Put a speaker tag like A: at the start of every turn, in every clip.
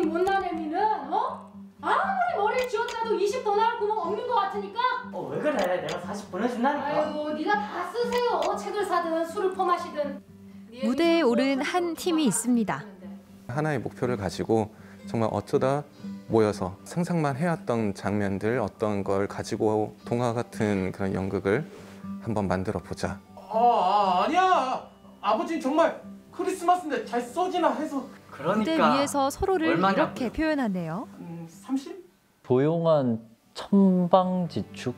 A: 못난 애미는 아무리 머리를 쥐었다도 20 더 나올 구멍 없는 것 같으니까.
B: 왜 그래? 내가 40 보내준다니까.
A: 아이고 네가 다 쓰세요. 책을 사든 술을 퍼마시든.
C: 무대에 오른 한 팀이 있습니다.
D: 하나의 목표를 가지고 정말 어쩌다 모여서 상상만 해왔던 장면들, 어떤 걸 가지고 동화 같은 그런 연극을 한번 만들어 보자.
E: 아니야. 아버지는 정말 크리스마스인데 잘 써지나 해서.
B: 그러니까
C: 무대 위에서 서로를
B: 얼마냐고요?
C: 이렇게 표현하네요.
E: 30?
F: 조용한 천방지축이라고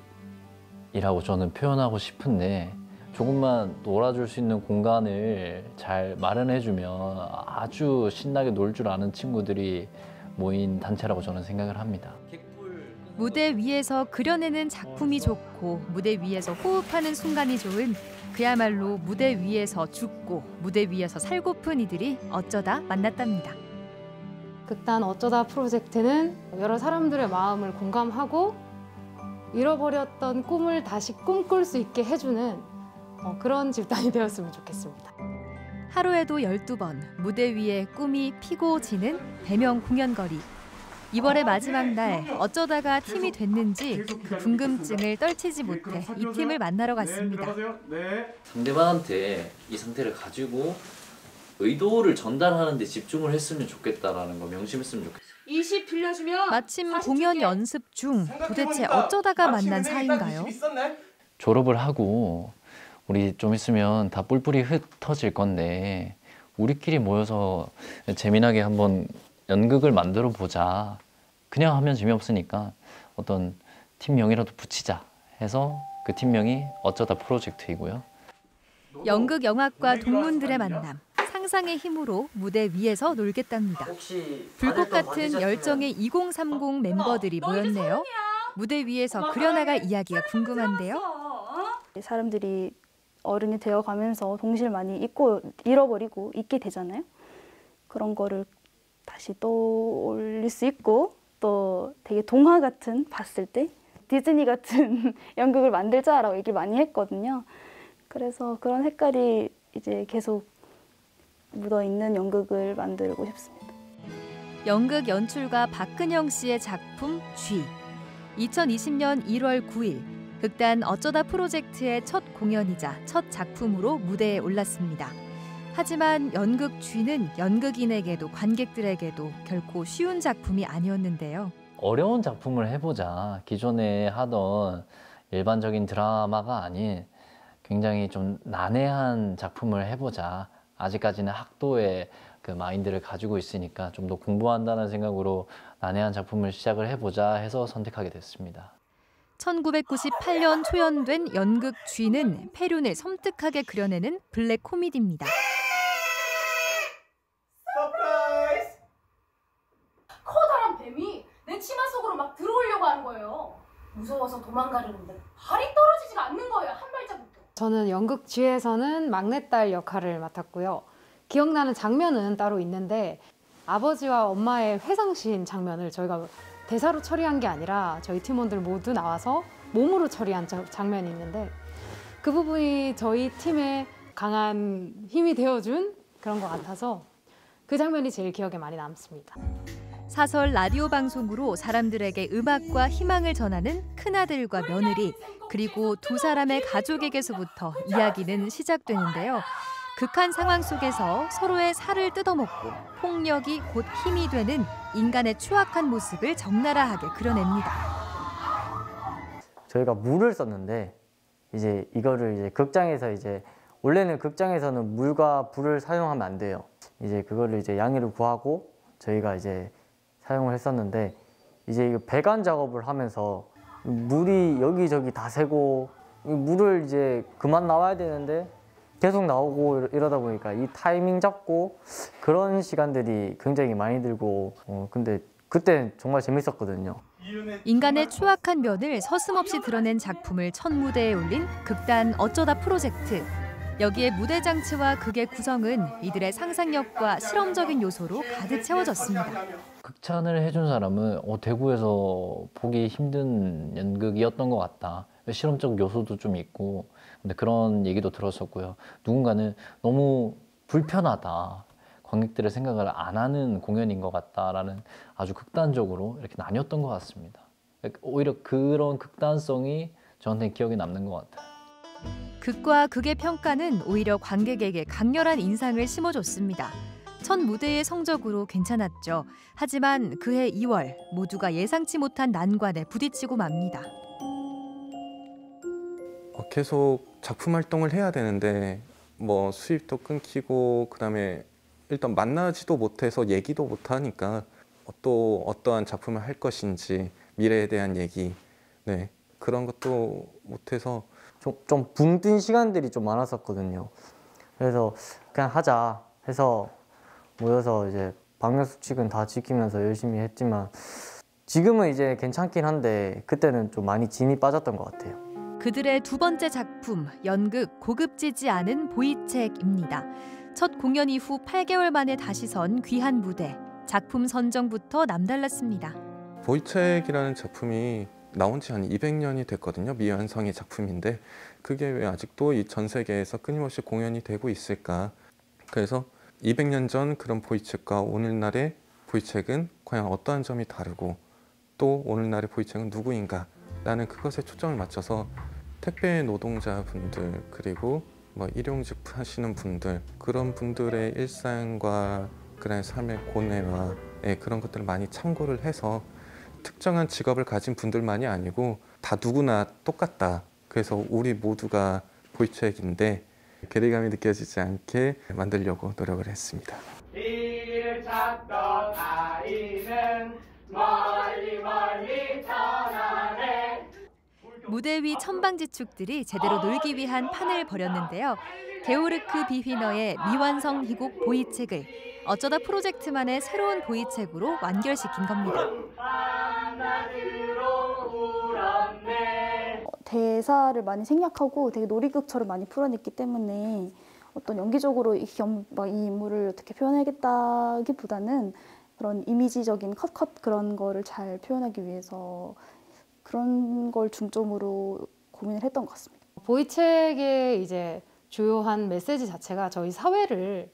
F: 저는 표현하고 싶은데, 조금만 놀아줄 수 있는 공간을 잘 마련해주면 아주 신나게 놀 줄 아는 친구들이 모인 단체라고 저는 생각을 합니다.
C: 무대 위에서 그려내는 작품이 좋고 무대 위에서 호흡하는 순간이 좋은, 그야말로 무대 위에서 죽고 무대 위에서 살고픈 이들이 어쩌다 만났답니다.
G: 극단 어쩌다 프로젝트는 여러 사람들의 마음을 공감하고 잃어버렸던 꿈을 다시 꿈꿀 수 있게 해주는 그런 집단이 되었으면 좋겠습니다.
C: 하루에도 12번 무대 위에 꿈이 피고 지는 대명 공연거리. 2월의 마지막 날 어쩌다가 팀이 됐는지 그 궁금증을 떨치지 못해 이 팀을 만나러 갔습니다.
F: 상대방한테 이 상태를 가지고 의도를 전달하는 데 집중을 했으면 좋겠다라는 거 명심했으면 좋겠어요.
A: 20 빌려주면
C: 마침 공연 연습 중 도대체 어쩌다가 만난 사이인가요?
F: 졸업을 하고 우리 좀 있으면 다 뿔뿔이 흩어질 건데 우리끼리 모여서 재미나게 한번 연극을 만들어 보자. 그냥 하면 재미없으니까 어떤 팀명이라도 붙이자 해서 그 팀명이 어쩌다 프로젝트이고요.
C: 연극, 영화과 동문들의 만남. 상상의 힘으로 무대 위에서 놀겠답니다. 불꽃 같은 열정의 2030 멤버들이 모였네요. 무대 위에서 그려나갈 이야기가 궁금한데요.
H: 사람들이 어른이 되어가면서 동시를 많이 잃어버리고 잊게 되잖아요. 그런 거를 다시 떠올릴 수 있고, 또 되게 동화 같은, 봤을 때 디즈니 같은 연극을 만들자라고 얘기를 많이 했거든요. 그래서 그런 색깔이 이제 계속 묻어있는 연극을 만들고 싶습니다.
C: 연극 연출가 박근영 씨의 작품 쥐. 2020년 1월 9일 극단 어쩌다 프로젝트의 첫 공연이자 첫 작품으로 무대에 올랐습니다. 하지만 연극 쥐는 연극인에게도 관객들에게도 결코 쉬운 작품이 아니었는데요.
F: 어려운 작품을 해보자. 기존에 하던 일반적인 드라마가 아닌 굉장히 좀 난해한 작품을 해보자. 아직까지는 학도의 그 마인드를 가지고 있으니까 좀 더 공부한다는 생각으로 난해한 작품을 시작을 해보자 해서 선택하게 됐습니다.
C: 1998년 초연된 연극 쥐는 폐륜을 섬뜩하게 그려내는 블랙 코미디입니다.
A: 서프라이즈! 커다란 뱀이 내 치마 속으로 막 들어오려고 하는 거예요. 무서워서 도망가려는데 발이 떨어지지가 않는 거예요. 한 발자국도.
G: 저는 연극 쥐에서는 막내딸 역할을 맡았고요. 기억나는 장면은 따로 있는데, 아버지와 엄마의 회상신 장면을 저희가 대사로 처리한 게 아니라 저희 팀원들 모두 나와서 몸으로 처리한 장면이 있는데, 그 부분이 저희 팀의 강한 힘이 되어준 그런 것 같아서 그 장면이 제일 기억에 많이 남습니다.
C: 사설 라디오 방송으로 사람들에게 음악과 희망을 전하는 큰아들과 며느리, 그리고 두 사람의 가족에게서부터 이야기는 시작되는데요. 극한 상황 속에서 서로의 살을 뜯어먹고 폭력이 곧 힘이 되는 인간의 추악한 모습을 적나라하게 그려냅니다.
B: 저희가 물을 썼는데 이거를 극장에서 원래는 극장에서는 물과 불을 사용하면 안 돼요. 그거를 양해를 구하고 저희가 사용을 했었는데, 이거 배관 작업을 하면서 물이 여기저기 다 새고 물을 그만 나와야 되는데 계속 나오고 이러다 보니까 이 타이밍 잡고 그런 시간들이 굉장히 많이 들고, 근데 그때 정말 재밌었거든요.
C: 인간의 추악한 면을 서슴없이 드러낸 작품을 첫 무대에 올린 극단 어쩌다 프로젝트. 여기에 무대 장치와 극의 구성은 이들의 상상력과 실험적인 요소로 가득 채워졌습니다.
F: 극찬을 해준 사람은 대구에서 보기 힘든 연극이었던 것 같다. 실험적 요소도 좀 있고, 근데 그런 얘기도 들었었고요. 누군가는 너무 불편하다. 관객들의 생각을 안 하는 공연인 것 같다라는 아주 극단적으로 이렇게 나뉘었던 것 같습니다. 오히려 그런 극단성이 저한테 기억에 남는 것 같아요.
C: 극과 극의 평가는 오히려 관객에게 강렬한 인상을 심어줬습니다. 첫 무대의 성적으로 괜찮았죠. 하지만 그해 2월 모두가 예상치 못한 난관에 부딪히고 맙니다.
D: 계속 작품 활동을 해야 되는데 뭐 수입도 끊기고 그다음에 일단 만나지도 못해서 얘기도 못 하니까 또 어떠한 작품을 할 것인지 미래에 대한 얘기 네 그런 것도 못해서
B: 좀 붕 뜬 시간들이 좀 많았었거든요. 그래서 그냥 하자 해서 모여서 이제 방역수칙은 다 지키면서 열심히 했지만 지금은 이제 괜찮긴 한데 그때는 좀 많이 진이 빠졌던 것 같아요.
C: 그들의 두 번째 작품, 연극 고급지지 않은 보이책입니다. 첫 공연 이후 8개월 만에 다시 선 귀한 무대. 작품 선정부터 남달랐습니다.
D: 보이책이라는 작품이 나온 지 한 200년이 됐거든요. 미완성의 작품인데 그게 왜 아직도 이 전 세계에서 끊임없이 공연이 되고 있을까. 그래서 200년 전 그런 보이책과 오늘날의 보이책은 과연 어떠한 점이 다르고 또 오늘날의 보이책은 누구인가 라는 그것에 초점을 맞춰서 택배 노동자분들 그리고 뭐 일용직 하시는 분들 그런 분들의 일상과 그런 삶의 고뇌와 그런 것들을 많이 참고를 해서 특정한 직업을 가진 분들만이 아니고 다 누구나 똑같다. 그래서 우리 모두가 보이책인데 괴리감이 느껴지지 않게 만들려고 노력을 했습니다.
E: 길을 찾던 아이는 멀리 멀리 떠나네.
C: 무대 위 천방지축들이 제대로 놀기 위한 판을 벌였는데요. 게오르크 비휘너의 미완성 희곡 보이책을 어쩌다 프로젝트만의 새로운 보이책으로 완결시킨 겁니다.
H: 대사를 많이 생략하고 되게 놀이극처럼 많이 풀어냈기 때문에 어떤 연기적으로 이 인물을 어떻게 표현하겠다기보다는 그런 이미지적인 컷 그런 거를 잘 표현하기 위해서 그런 걸 중점으로 고민을 했던 것 같습니다.
G: 보이책의 이제 주요한 메시지 자체가 저희 사회를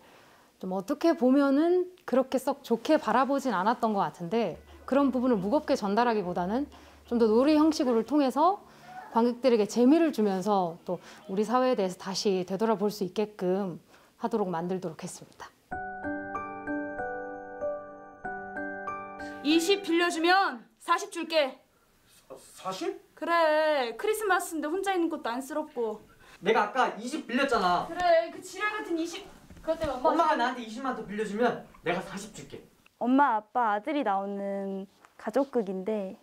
G: 좀 어떻게 보면은 그렇게 썩 좋게 바라보진 않았던 것 같은데 그런 부분을 무겁게 전달하기보다는 좀 더 놀이 형식을 통해서 관객들에게 재미를 주면서 또 우리 사회에 대해서 다시 되돌아볼 수 있게끔 하도록 만들도록 했습니다.
I: 20 빌려주면 40 줄게.
E: 40?
I: 그래, 크리스마스인데 혼자 있는 것도 안쓰럽고.
J: 내가 아까 20 빌렸잖아.
I: 그래, 그 지랄 같은 20. 그것 때문에
J: 엄마가 나한테 20만 더 빌려주면 내가 40 줄게.
H: 엄마, 아빠, 아들이 나오는 가족극인데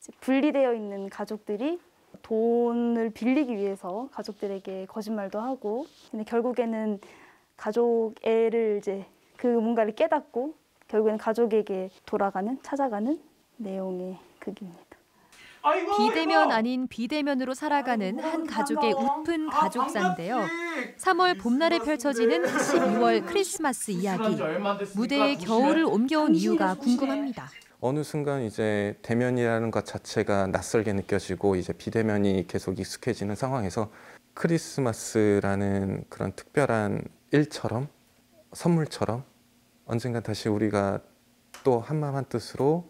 H: 이제 분리되어 있는 가족들이 돈을 빌리기 위해서 가족들에게 거짓말도 하고 근데 결국에는 가족 애를 이제 그 뭔가를 깨닫고 결국에는 가족에게 찾아가는 내용의 극입니다.
C: 비대면 아닌 비대면으로 살아가는 한 가족의 웃픈 가족사인데요. 3월 봄날에 펼쳐지는 12월 크리스마스 이야기. 무대에 겨울을 옮겨온 이유가 궁금합니다.
D: 어느 순간 이제 대면이라는 것 자체가 낯설게 느껴지고 이제 비대면이 계속 익숙해지는 상황에서 크리스마스라는 그런 특별한 일처럼 선물처럼 언젠가 다시 우리가 또 한마음 한뜻으로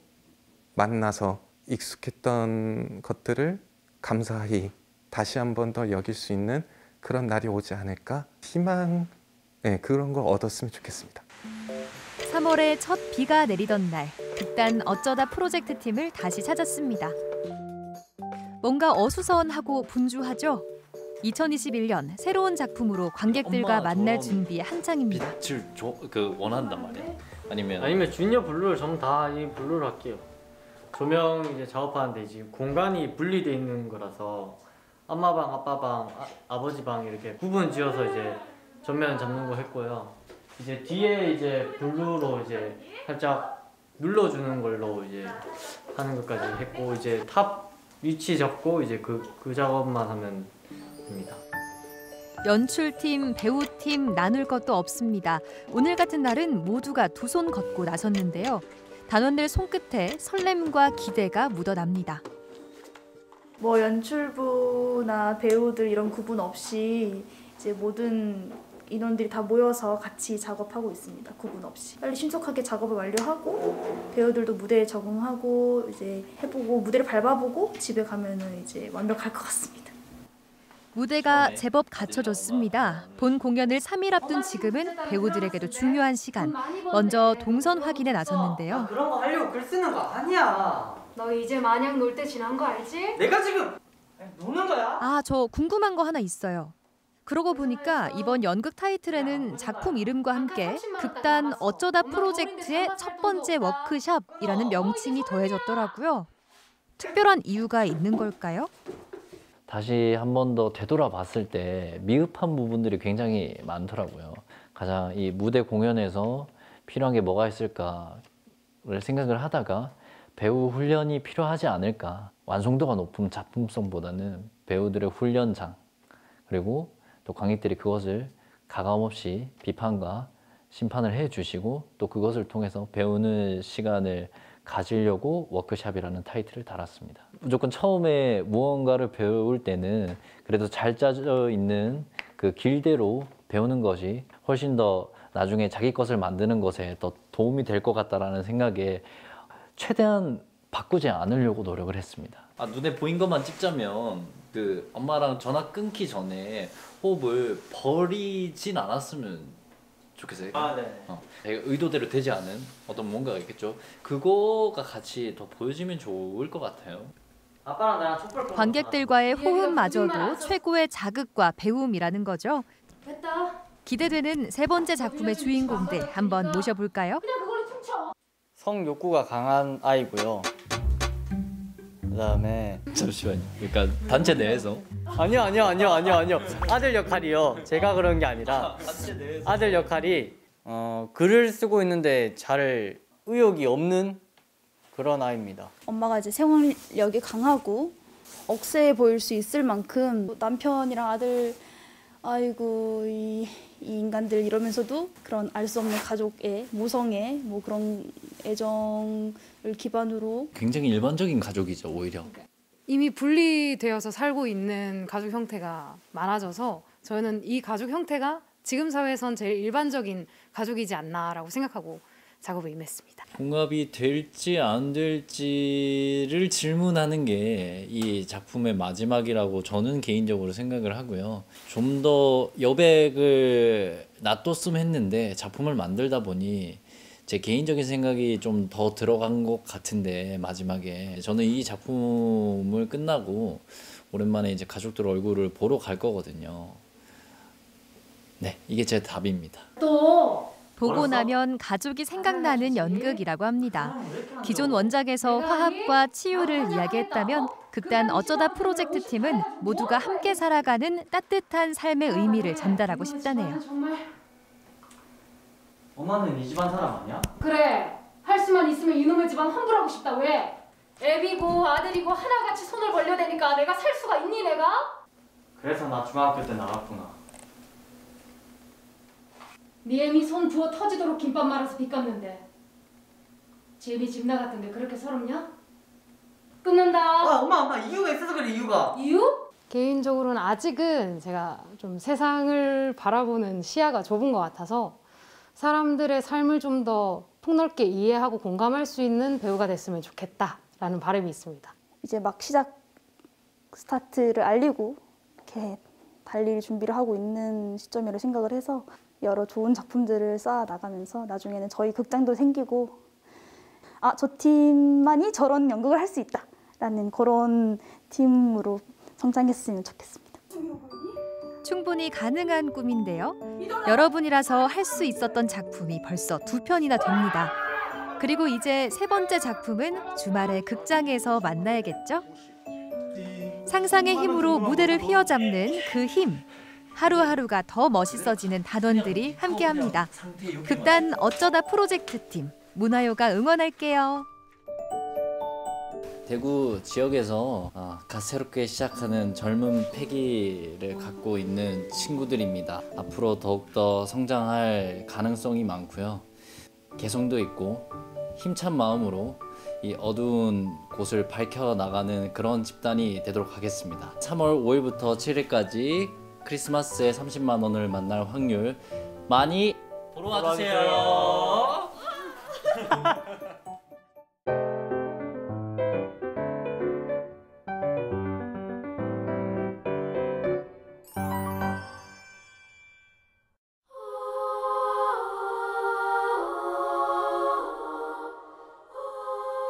D: 만나서 익숙했던 것들을 감사히 다시 한 번 더 여길 수 있는 그런 날이 오지 않을까 희망 그런 걸 얻었으면 좋겠습니다.
C: 3월에 첫 비가 내리던 날 극단 어쩌다 프로젝트 팀을 다시 찾았습니다. 뭔가 어수선하고 분주하죠? 2021년 새로운 작품으로 관객들과 만날 준비에 한창입니다.
F: 빛을 원한단 말이야?
B: 아니면 주니어 블루를 전부 다 이 블루로 할게요. 조명 이제 작업하는데 지금 공간이 분리돼 있는 거라서 엄마방, 아빠방, 아버지 방 이렇게 구분 지어서 이제 전면 잡는 거 했고요. 이제 뒤에 이제 블루로 이제 살짝 눌러주는 걸로 이제 하는 것까지 했고 이제 탑 위치 잡고 이제 그 작업만 하면 됩니다.
C: 연출팀, 배우팀 나눌 것도 없습니다. 오늘 같은 날은 모두가 두 손 걷고 나섰는데요. 단원들 손끝에 설렘과 기대가 묻어납니다.
H: 뭐 연출부나 배우들 이런 구분 없이 이제 모든 인원들이 다 모여서 같이 작업하고 있습니다. 구분 없이. 빨리 신속하게 작업을 완료하고 배우들도 무대에 적응하고 이제 해보고 무대를 밟아보고 집에 가면은 이제 완벽할 것 같습니다.
C: 무대가 제법 갖춰졌습니다. 본 공연을 3일 앞둔 지금은 배우들에게도 중요한 시간. 먼저 동선 확인에 나섰는데요.
J: 그런 거 하려고 글 쓰는 거 아니야.
G: 너 이제 마냥 놀 때 지난 거 알지?
J: 내가 지금 노는 거야?
C: 아, 저 궁금한 거 하나 있어요. 그러고 보니까 이번 연극 타이틀에는 작품 이름과 함께 극단 어쩌다 프로젝트의 첫 번째 워크숍이라는 명칭이 더해졌더라고요. 특별한 이유가 있는 걸까요?
F: 다시 한 번 더 되돌아봤을 때 미흡한 부분들이 굉장히 많더라고요. 가장 이 무대 공연에서 필요한 게 뭐가 있을까를 생각을 하다가 배우 훈련이 필요하지 않을까. 완성도가 높은 작품성보다는 배우들의 훈련장 그리고 또 관객들이 그것을 가감없이 비판과 심판을 해주시고 또 그것을 통해서 배우는 시간을 가지려고 워크숍이라는 타이틀을 달았습니다. 무조건 처음에 무언가를 배울 때는 그래도 잘 짜져 있는 그 길대로 배우는 것이 훨씬 더 나중에 자기 것을 만드는 것에 더 도움이 될 것 같다라는 생각에 최대한 바꾸지 않으려고 노력을 했습니다. 눈에 보인 것만 찍자면 그 엄마랑 전화 끊기 전에 호흡을 버리진 않았으면 좋겠어요. 네. 의도대로 되지 않은 어떤 뭔가가 있겠죠. 그거가 같이 더 보여지면 좋을 것 같아요.
J: 아빠랑 나랑 촛불
C: 관객들과의 호흡마저도 최고의 자극과 배움이라는 거죠.
A: 됐다.
C: 기대되는 세 번째 작품의 주인공들 한번 모셔볼까요?
A: 그냥 그걸로 퉁쳐.
B: 성욕구가 강한 아이고요. 그다음에
F: 잠시만요. 그러니까 단체 내에서
B: 아니요. 아들 역할이요. 제가 그런 게 아니라 아들 역할이 글을 쓰고 있는데 잘 의욕이 없는 그런 아이입니다.
H: 엄마가 이제 생활력이 강하고 억세해 보일 수 있을 만큼 남편이랑 아들 아이고 이 인간들 이러면서도 그런 알 수 없는 가족의 모성의 뭐 그런 애정을 기반으로
F: 굉장히 일반적인 가족이죠, 오히려.
G: 이미 분리되어서 살고 있는 가족 형태가 많아져서 저는 이 가족 형태가 지금 사회에선 제일 일반적인 가족이지 않나라고 생각하고 작업에 임했습니다.
F: 봉합이 될지 안 될지를 질문하는 게 이 작품의 마지막이라고 저는 개인적으로 생각을 하고요. 좀 더 여백을 놔뒀으면 했는데 작품을 만들다 보니 제 개인적인 생각이 좀 더 들어간 것 같은데 마지막에 저는 이 작품을 끝나고 오랜만에 이제 가족들 얼굴을 보러 갈 거거든요. 네, 이게 제 답입니다.
A: 또
C: 보고 나면 가족이 생각나는 연극이라고 합니다. 기존 원작에서 화합과 치유를 이야기했다면 극단 어쩌다 프로젝트 팀은 모두가 함께 살아가는 따뜻한 삶의 의미를 전달하고 싶다네요.
A: 정말
J: 엄마는 이 집안 사람 아니야?
A: 그래. 할 수만 있으면 이놈의 집안 환불하고 싶다. 왜? 애비고 아들이고 하나같이 손을 벌려대니까 내가 살 수가 있니 내가?
J: 그래서 나 중학교 때 나갔구나.
A: 네 애미 손 부어 터지도록 김밥 말아서 빚 갚는데 제비 집 나갔던데 그렇게 서럽냐? 끊는다.
J: 엄마 이유가 있어서 그래. 이유가.
A: 이유?
G: 개인적으로는 아직은 제가 좀 세상을 바라보는 시야가 좁은 것 같아서 사람들의 삶을 좀 더 폭넓게 이해하고 공감할 수 있는 배우가 됐으면 좋겠다라는 바람이 있습니다.
H: 이제 막 시작 스타트를 알리고 이렇게 달릴 준비를 하고 있는 시점이라고 생각을 해서 여러 좋은 작품들을 쌓아 나가면서 나중에는 저희 극장도 생기고 저 팀만이 저런 연극을 할 수 있다라는 그런 팀으로 성장했으면 좋겠습니다.
C: 충분히 가능한 꿈인데요. 여러분이라서 할 수 있었던 작품이 벌써 2편이나 됩니다. 그리고 이제 세 번째 작품은 주말에 극장에서 만나야겠죠? 상상의 힘으로 무대를 휘어잡는 그 힘. 하루하루가 더 멋있어지는 단원들이 함께합니다. 극단 어쩌다 프로젝트 팀, 문화요가 응원할게요.
F: 대구 지역에서 갓 새롭게 시작하는 젊은 패기를 갖고 있는 친구들입니다. 앞으로 더욱더 성장할 가능성이 많고요. 개성도 있고 힘찬 마음으로 이 어두운 곳을 밝혀나가는 그런 집단이 되도록 하겠습니다. 3월 5일부터 7일까지 크리스마스에 30만 원을 만날 확률 많이 보러 와주세요.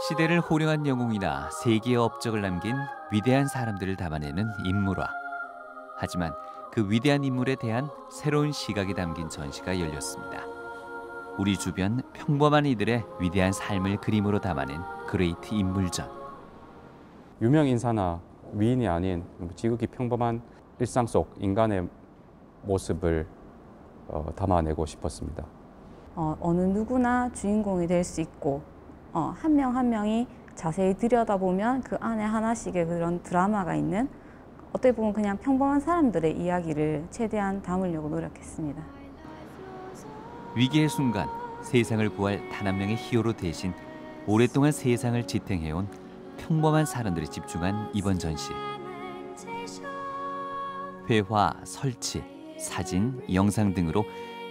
K: 시대를 호령한 영웅이나 세계의 업적을 남긴 위대한 사람들을 담아내는 인물화. 하지만 그 위대한 인물에 대한 새로운 시각이 담긴 전시가 열렸습니다. 우리 주변 평범한 이들의 위대한 삶을 그림으로 담아낸 그레이트 인물전.
L: 유명 인사나 위인이 아닌 지극히 평범한 일상 속 인간의 모습을 담아내고 싶었습니다.
M: 어느 누구나 주인공이 될 수 있고 한 명 한 명이 자세히 들여다보면 그 안에 하나씩의 그런 드라마가 있는, 어떻게 보면 그냥 평범한 사람들의 이야기를 최대한 담으려고 노력했습니다.
K: 위기의 순간 세상을 구할 단 한 명의 히어로 대신 오랫동안 세상을 지탱해온 평범한 사람들이 집중한 이번 전시. 회화, 설치, 사진, 영상 등으로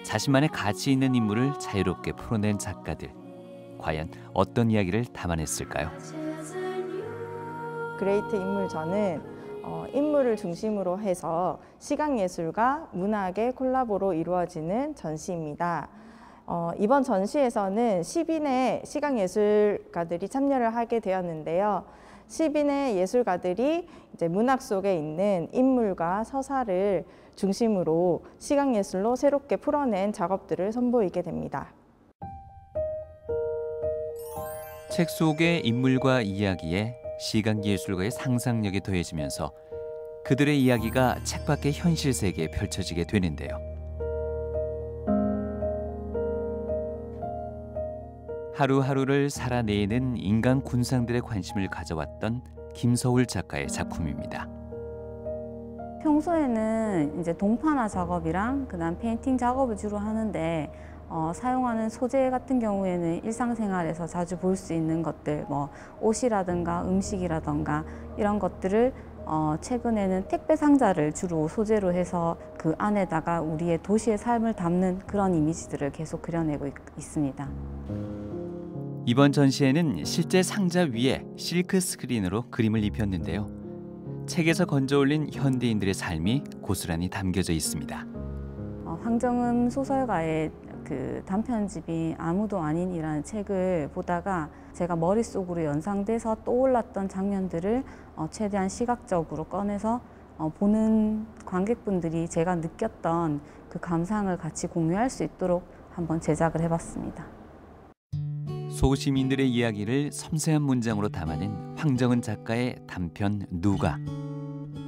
K: 자신만의 가치 있는 인물을 자유롭게 풀어낸 작가들. 과연 어떤 이야기를 담아냈을까요?
N: 그레이트 인물전은 인물을 중심으로 해서 시각예술과 문학의 콜라보로 이루어지는 전시입니다. 이번 전시에서는 10인의 시각예술가들이 참여를 하게 되었는데요. 10인의 예술가들이 이제 문학 속에 있는 인물과 서사를 중심으로 시각예술로 새롭게 풀어낸 작업들을 선보이게 됩니다.
K: 책 속의 인물과 이야기에 시각예술가의 상상력이 더해지면서 그들의 이야기가 책 밖의 현실 세계에 펼쳐지게 되는데요. 하루하루를 살아내는 인간 군상들의 관심을 가져왔던 김서울 작가의 작품입니다.
M: 평소에는 이제 동판화 작업이랑 그다음 페인팅 작업을 주로 하는데 사용하는 소재 같은 경우에는 일상생활에서 자주 볼 수 있는 것들, 뭐 옷이라든가 음식이라든가 이런 것들을 최근에는 택배 상자를 주로 소재로 해서 그 안에다가 우리의 도시의 삶을 담는 그런 이미지들을 계속 그려내고 있습니다.
K: 이번 전시에는 실제 상자 위에 실크 스크린으로 그림을 입혔는데요. 책에서 건져올린 현대인들의 삶이 고스란히 담겨져 있습니다.
M: 황정음 소설가의 그 단편집인 아무도 아닌이라는 책을 보다가 제가 머릿속으로 연상돼서 떠올랐던 장면들을 최대한 시각적으로 꺼내서 보는 관객분들이 제가 느꼈던 그 감상을 같이 공유할 수 있도록 한번 제작을 해봤습니다.
K: 소시민들의 이야기를 섬세한 문장으로 담아낸 황정은 작가의 단편 누가.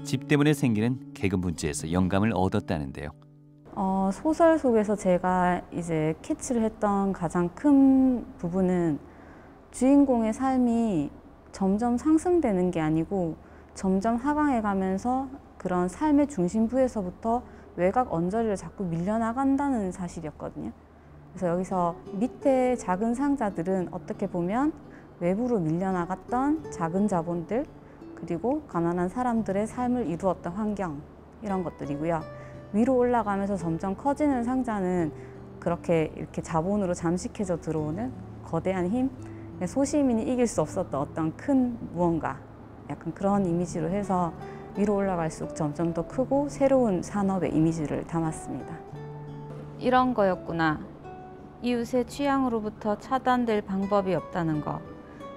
K: 집 때문에 생기는 개그 문제에서 영감을 얻었다는데요.
M: 소설 속에서 제가 이제 캐치를 했던 가장 큰 부분은 주인공의 삶이 점점 상승되는 게 아니고 점점 하강해 가면서 그런 삶의 중심부에서부터 외곽 언저리를 자꾸 밀려나간다는 사실이었거든요. 그래서 여기서 밑에 작은 상자들은 어떻게 보면 외부로 밀려나갔던 작은 자본들, 그리고 가난한 사람들의 삶을 이루었던 환경, 이런 것들이고요. 위로 올라가면서 점점 커지는 상자는 그렇게 이렇게 자본으로 잠식해져 들어오는 거대한 힘, 소시민이 이길 수 없었던 어떤 큰 무언가, 약간 그런 이미지로 해서 위로 올라갈수록 점점 더 크고 새로운 산업의 이미지를 담았습니다.
O: 이런 거였구나. 이웃의 취향으로부터 차단될 방법이 없다는 거.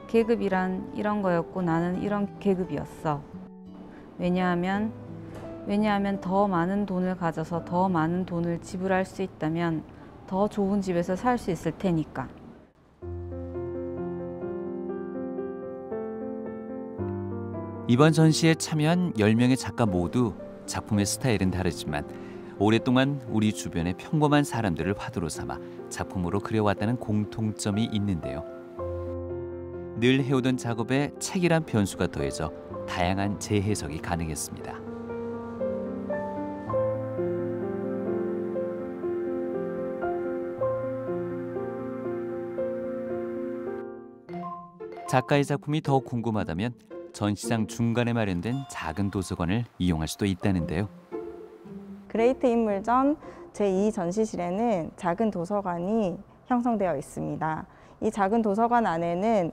O: 계급이란 이런 거였고 나는 이런 계급이었어. 왜냐하면 더 많은 돈을 가져서 더 많은 돈을 지불할 수 있다면 더 좋은 집에서 살 수 있을 테니까.
K: 이번 전시에 참여한 10명의 작가 모두 작품의 스타일은 다르지만 오랫동안 우리 주변의 평범한 사람들을 화두로 삼아 작품으로 그려왔다는 공통점이 있는데요. 늘 해오던 작업에 책이란 변수가 더해져 다양한 재해석이 가능했습니다. 작가의 작품이 더 궁금하다면 전시장 중간에 마련된 작은 도서관을 이용할 수도 있다는데요.
N: 그레이트 인물전 제2 전시실에는 작은 도서관이 형성되어 있습니다. 이 작은 도서관 안에는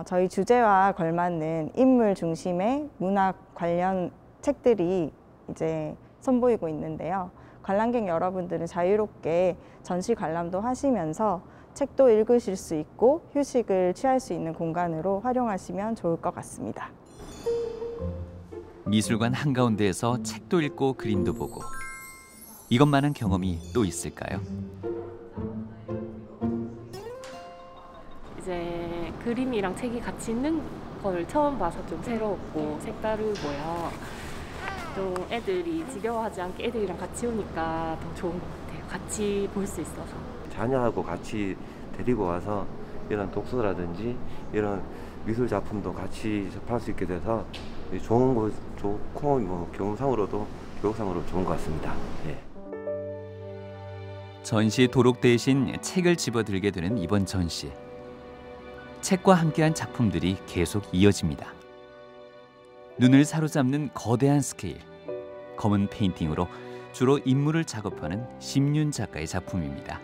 N: 저희 주제와 걸맞는 인물 중심의 문학 관련 책들이 이제 선보이고 있는데요. 관람객 여러분들은 자유롭게 전시 관람도 하시면서 책도 읽으실 수 있고 휴식을 취할 수 있는 공간으로 활용하시면 좋을 것 같습니다.
K: 미술관 한가운데에서 책도 읽고 그림도 보고 이것만한 경험이 또 있을까요?
P: 이제 그림이랑 책이 같이 있는 걸 처음 봐서 좀 새롭고 색다르고요. 또 애들이 지겨워하지 않게 애들이랑 같이 오니까 더 좋은 것 같아요. 같이 볼 수 있어서.
Q: 자녀하고 같이 데리고 와서 이런 독서라든지 이런 미술 작품도 같이 접할 수 있게 돼서 좋은 거 좋고 뭐 경상으로도 교육상으로 좋은 것 같습니다. 예.
K: 전시 도록 대신 책을 집어들게 되는 이번 전시. 책과 함께한 작품들이 계속 이어집니다. 눈을 사로잡는 거대한 스케일, 검은 페인팅으로 주로 인물을 작업하는 심윤 작가의 작품입니다.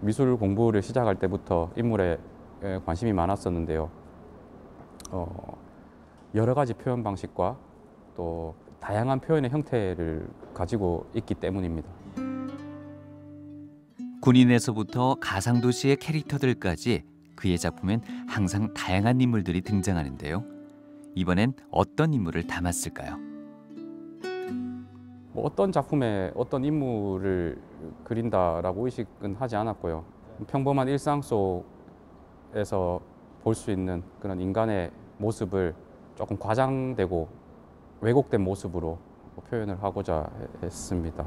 L: 미술 공부를 시작할 때부터 인물에 관심이 많았었는데요. 여러 가지 표현 방식과 또 다양한 표현의 형태를 가지고 있기 때문입니다.
K: 군인에서부터 가상도시의 캐릭터들까지 그의 작품엔 항상 다양한 인물들이 등장하는데요. 이번엔 어떤 인물을 담았을까요?
L: 어떤 작품에 어떤 인물을 그린다라고 의식은 하지 않았고요. 평범한 일상 속에서 볼 수 있는 그런 인간의 모습을 조금 과장되고 왜곡된 모습으로 표현을 하고자 했습니다.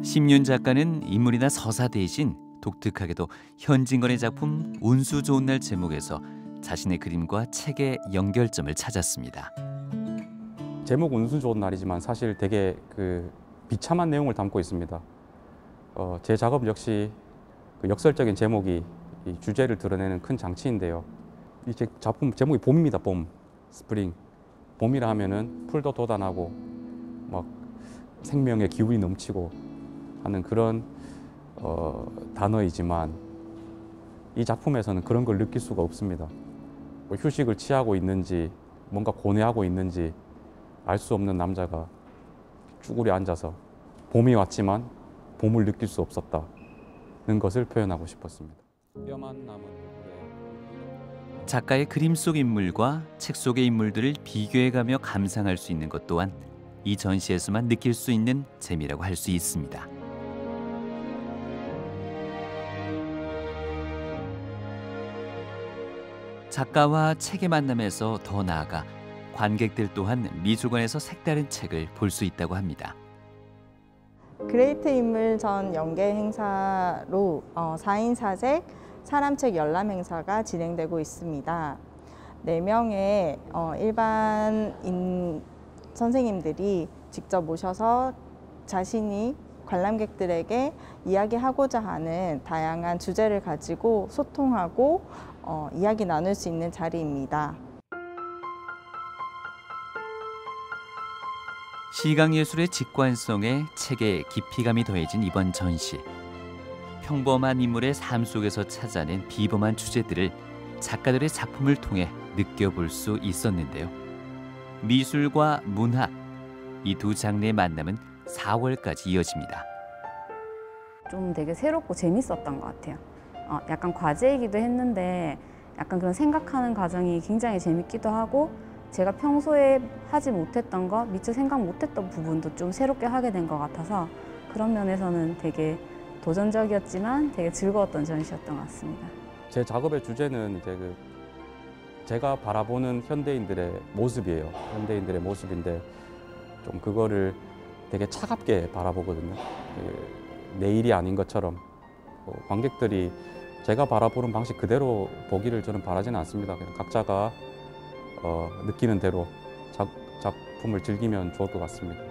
K: 심윤 작가는 인물이나 서사 대신 독특하게도 현진건의 작품 운수 좋은 날 제목에서 자신의 그림과 책의 연결점을 찾았습니다.
L: 제목 운수 좋은 날이지만 사실 되게 비참한 내용을 담고 있습니다. 제 작업 역시 역설적인 제목이 이 주제를 드러내는 큰 장치인데요. 이 작품 제목이 봄입니다. 봄, 스프링. 봄이라 하면은 풀도 돋아나고 막 생명의 기운이 넘치고 하는 그런 단어이지만 이 작품에서는 그런 걸 느낄 수가 없습니다. 뭐 휴식을 취하고 있는지 뭔가 고뇌하고 있는지 알 수 없는 남자가 쭈그려 앉아서 봄이 왔지만 봄을 느낄 수 없었다는 것을 표현하고 싶었습니다. 뼈만 남은
K: 작가의 그림 속 인물과 책 속의 인물들을 비교해가며 감상할 수 있는 것 또한 이 전시에서만 느낄 수 있는 재미라고 할 수 있습니다. 작가와 책의 만남에서 더 나아가 관객들 또한 미술관에서 색다른 책을 볼 수 있다고 합니다.
N: 그레이트 인물전 연계 행사로 4인 4색 사람책 열람 행사가 진행되고 있습니다. 4명의 일반인 선생님들이 직접 모셔서 자신이 관람객들에게 이야기하고자 하는 다양한 주제를 가지고 소통하고 이야기 나눌 수 있는 자리입니다.
K: 시각예술의 직관성에 책의 깊이감이 더해진 이번 전시. 평범한 인물의 삶 속에서 찾아낸 비범한 주제들을 작가들의 작품을 통해 느껴볼 수 있었는데요. 미술과 문학, 이 두 장르의 만남은 4월까지 이어집니다.
M: 좀 되게 새롭고 재밌었던 것 같아요. 약간 과제이기도 했는데 약간 그런 생각하는 과정이 굉장히 재밌기도 하고 제가 평소에 하지 못했던 거, 미처 생각 못했던 부분도 좀 새롭게 하게 된 것 같아서 그런 면에서는 되게 도전적이었지만 되게 즐거웠던 전시였던 것 같습니다.
L: 제 작업의 주제는 이제 제가 바라보는 현대인들의 모습이에요. 현대인들의 모습인데 좀 그거를 되게 차갑게 바라보거든요. 내일이 아닌 것처럼 관객들이 제가 바라보는 방식 그대로 보기를 저는 바라지는 않습니다. 그냥 각자가 느끼는 대로 작품을 즐기면 좋을 것 같습니다.